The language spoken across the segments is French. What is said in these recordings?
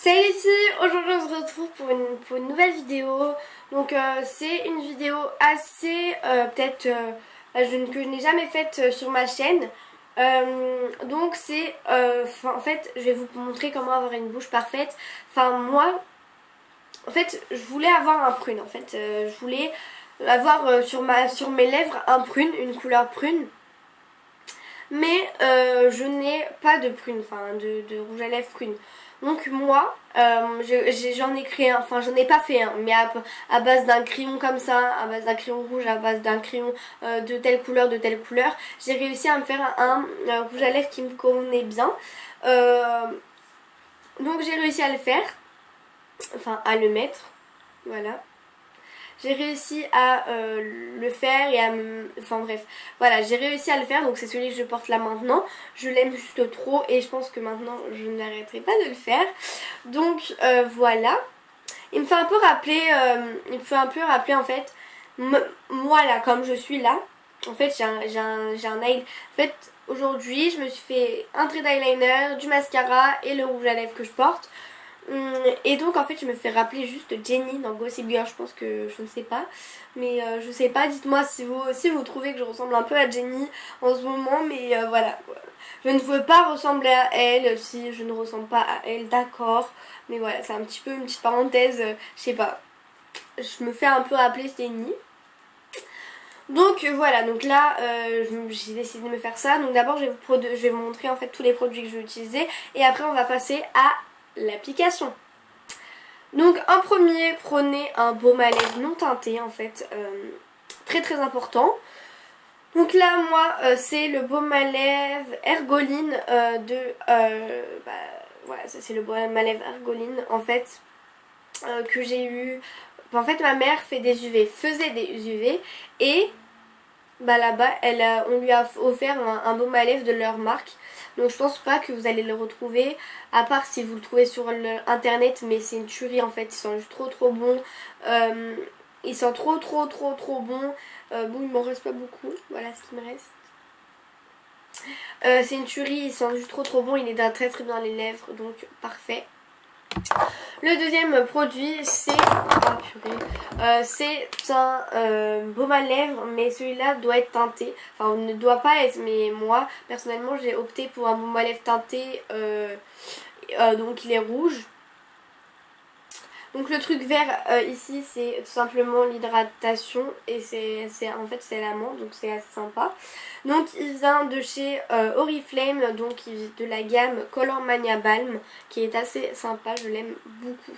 Salut les filles, aujourd'hui on se retrouve pour une nouvelle vidéo. Donc c'est une vidéo assez peut-être que je n'ai jamais faite sur ma chaîne. Donc c'est en fait je vais vous montrer comment avoir une bouche parfaite. Enfin moi en fait je voulais avoir un prune en fait. Je voulais avoir sur mes lèvres un prune, une couleur prune. Mais je n'ai pas de prune, enfin de rouge à lèvres prune. Donc moi, j'en ai créé un, enfin j'en ai pas fait un, mais à base d'un crayon comme ça, à base d'un crayon rouge, à base d'un crayon de telle couleur, j'ai réussi à me faire un rouge à lèvres qui me convenait bien. Euh, donc j'ai réussi à le faire, enfin à le mettre, voilà. J'ai réussi à le faire et à me... Enfin bref, voilà, j'ai réussi à le faire, donc c'est celui que je porte là maintenant. Je l'aime juste trop et je pense que maintenant je n'arrêterai pas de le faire. Donc voilà. Il me fait un peu rappeler en fait, moi là, comme je suis là. En fait, j'ai un nail. En fait, aujourd'hui, je me suis fait un trait d'eyeliner, du mascara et le rouge à lèvres que je porte. Et donc en fait je me fais rappeler juste Jenny dans Gossip Girl, je pense que je ne sais pas. Mais je sais pas, dites-moi si vous trouvez que je ressemble un peu à Jenny en ce moment, mais voilà. Je ne veux pas ressembler à elle, si je ne ressemble pas à elle, d'accord. Mais voilà, c'est un petit peu une petite parenthèse, je sais pas. Je me fais un peu rappeler Jenny. Donc voilà, donc là j'ai décidé de me faire ça. Donc d'abord je vais vous montrer en fait tous les produits que je vais utiliser. Et après on va passer à l'application. Donc en premier, prenez un baume à lèvres non teinté en fait, très très important. Donc là moi c'est le baume à lèvres Ergoline voilà, ça c'est le baume à lèvres Ergoline en fait que j'ai eu. En fait ma mère fait des UV, faisait des UV et bah là-bas, on lui a offert un baume à lèvres de leur marque. Donc je pense pas que vous allez le retrouver, à part si vous le trouvez sur internet, mais c'est une tuerie en fait, ils sont juste trop trop bons. Euh, Ils sont trop bons. Bon, il m'en reste pas beaucoup, voilà ce qui me reste. C'est une tuerie, ils sont juste trop bons, il hydrate très très bien les lèvres, donc parfait. Le deuxième produit c'est c'est un baume à lèvres, mais celui-là doit être teinté. Enfin, ne doit pas être, mais moi personnellement j'ai opté pour un baume à lèvres teinté, donc il est rouge. Donc le truc vert ici c'est tout simplement l'hydratation et en fait c'est l'amande, donc c'est assez sympa. Donc il vient de chez Oriflame, donc de la gamme Color Mania Balm qui est assez sympa, je l'aime beaucoup.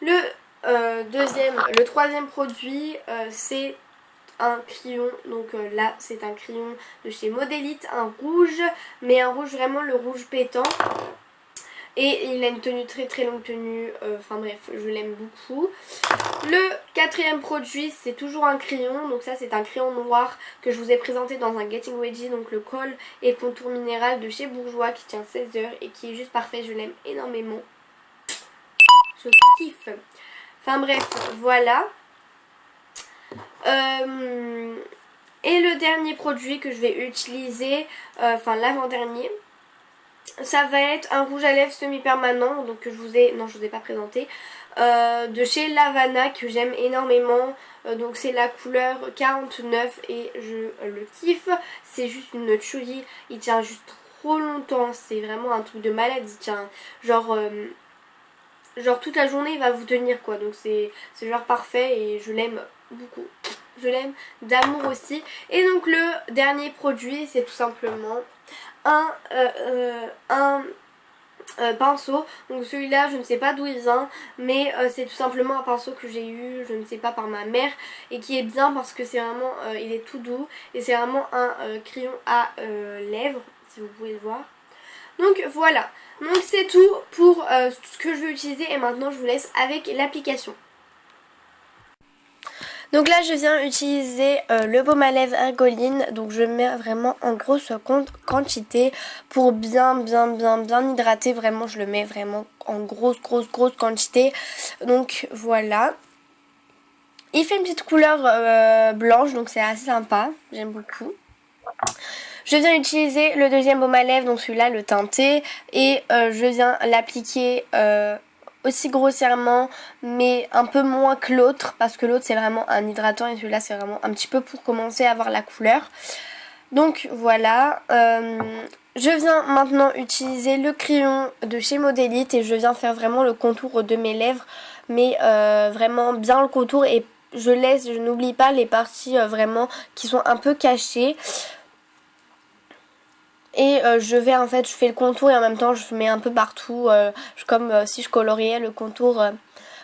Le troisième produit c'est un crayon, donc là c'est un crayon de chez Modélite, un rouge, mais un rouge vraiment le rouge pétant. Et il a une tenue très très longue tenue, enfin bref, je l'aime beaucoup. Le quatrième produit, c'est toujours un crayon, donc ça c'est un crayon noir que je vous ai présenté dans un Getting Ready, donc le col et le contour minéral de chez Bourjois qui tient 16 heures et qui est juste parfait, je l'aime énormément. Je kiffe. Enfin bref, voilà. Et le dernier produit que je vais utiliser, enfin l'avant-dernier, ça va être un rouge à lèvres semi-permanent, donc que non je vous ai pas présenté, de chez Lavana que j'aime énormément. Donc c'est la couleur 49 et je le kiffe. C'est juste une tuerie, il tient juste trop longtemps, c'est vraiment un truc de malade, il tient genre toute la journée il va vous tenir quoi, donc c'est genre parfait et je l'aime beaucoup. Je l'aime d'amour aussi. Et donc le dernier produit c'est tout simplement un pinceau. Donc celui-là je ne sais pas d'où il vient, mais c'est tout simplement un pinceau que j'ai eu, je ne sais pas, par ma mère, et qui est bien parce que c'est vraiment, il est tout doux et c'est vraiment un crayon à lèvres, si vous pouvez le voir. Donc voilà, donc c'est tout pour ce que je vais utiliser et maintenant je vous laisse avec l'application. Donc là je viens utiliser le baume à lèvres Ergoline, donc je mets vraiment en grosse quantité pour bien hydrater, vraiment je le mets vraiment en grosse quantité. Donc voilà. Il fait une petite couleur blanche, donc c'est assez sympa, j'aime beaucoup. Je viens utiliser le deuxième baume à lèvres, donc celui-là, le teinté, et je viens l'appliquer aussi grossièrement, mais un peu moins que l'autre, parce que l'autre c'est vraiment un hydratant et celui-là c'est vraiment un petit peu pour commencer à avoir la couleur. Donc voilà, je viens maintenant utiliser le crayon de chez Modélite et je viens faire vraiment le contour de mes lèvres, mais vraiment bien le contour, et je n'oublie pas les parties vraiment qui sont un peu cachées. Et je fais le contour et en même temps je mets un peu partout, comme si je coloriais le contour,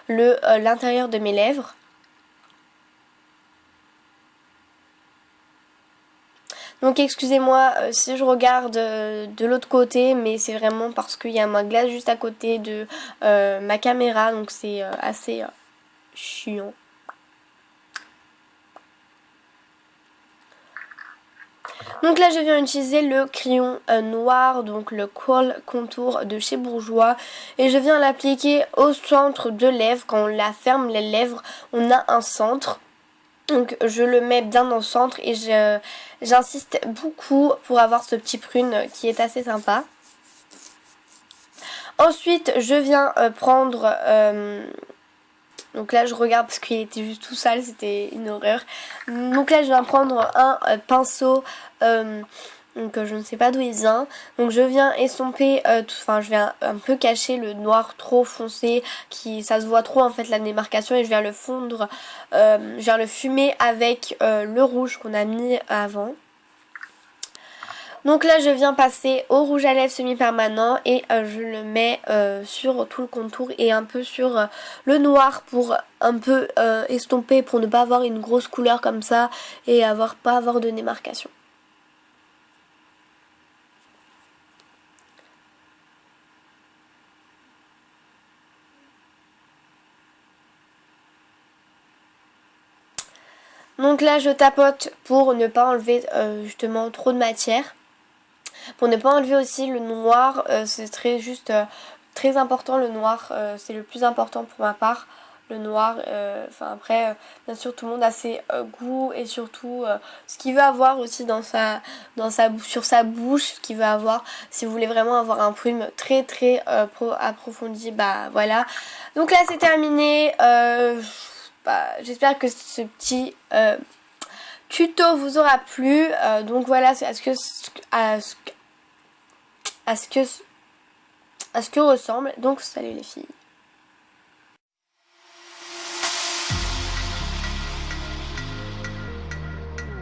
l'intérieur de mes lèvres. Donc excusez-moi si je regarde de l'autre côté, mais c'est vraiment parce qu'il y a ma glace juste à côté de ma caméra, donc c'est assez chiant. Donc là je viens utiliser le crayon noir, donc le Kohl Contour de chez Bourjois, et je viens l'appliquer au centre de lèvres. Quand on la ferme les lèvres, on a un centre. Donc je le mets bien dans le centre et j'insiste beaucoup pour avoir ce petit prune qui est assez sympa. Ensuite je viens prendre... donc là je regarde parce qu'il était juste tout sale, c'était une horreur. Donc là je viens prendre un pinceau... donc je ne sais pas d'où il vient. Donc je viens estomper, je viens un peu cacher le noir trop foncé, ça se voit trop en fait la démarcation, et je viens le fondre, je viens le fumer avec le rouge qu'on a mis avant. Donc là je viens passer au rouge à lèvres semi-permanent et je le mets sur tout le contour et un peu sur le noir pour un peu estomper, pour ne pas avoir une grosse couleur comme ça et pas avoir de démarcation. Donc là je tapote pour ne pas enlever justement trop de matière. Pour ne pas enlever aussi le noir, c'est très important le noir, c'est le plus important pour ma part. Le noir, après bien sûr tout le monde a ses goûts et surtout ce qu'il veut avoir aussi sur sa bouche, ce qu'il veut avoir. Si vous voulez vraiment avoir un prune très très approfondi, bah voilà. Donc là c'est terminé. J'espère que ce petit tuto vous aura plu. Donc voilà à ce que ressemble. Donc salut les filles.